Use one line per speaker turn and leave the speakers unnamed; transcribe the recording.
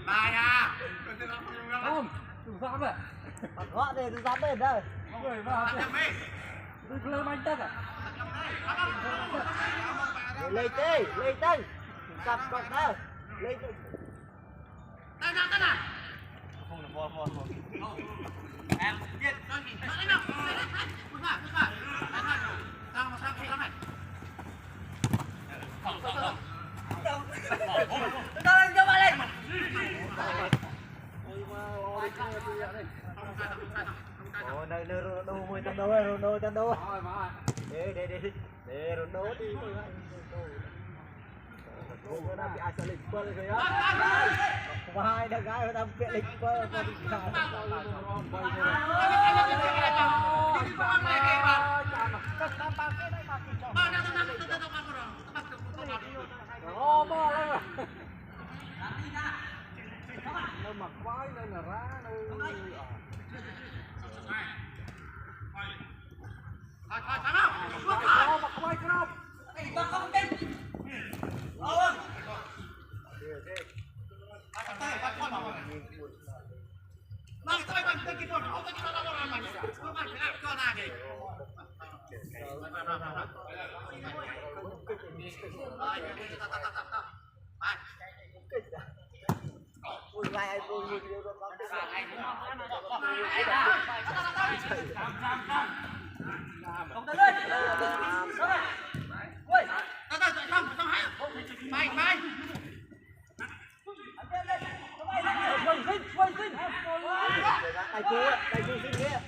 Bài à.
Không, đừng dám vậy.
Họ đây đừng dám bên đây.
Người vào đừng lơ manh tất à.
Lấy tay. Sập cột đâu. Lấy
Tay nào.
Không được vô.
Em biết cho nhìn cho đấy nào. Bước vào. Sang này. Không. Tôi cho vào đây.
Ồ, nơi Ronaldo môi tan đô. Để Ronaldo đi. Ronaldo đang bị ai xử lý rồi đó. Hai đứa gái đang bị lịch phơ còn bị khả.
Nó mặc quái nên là rá nó mặc quái không?
Tay chú xin kia.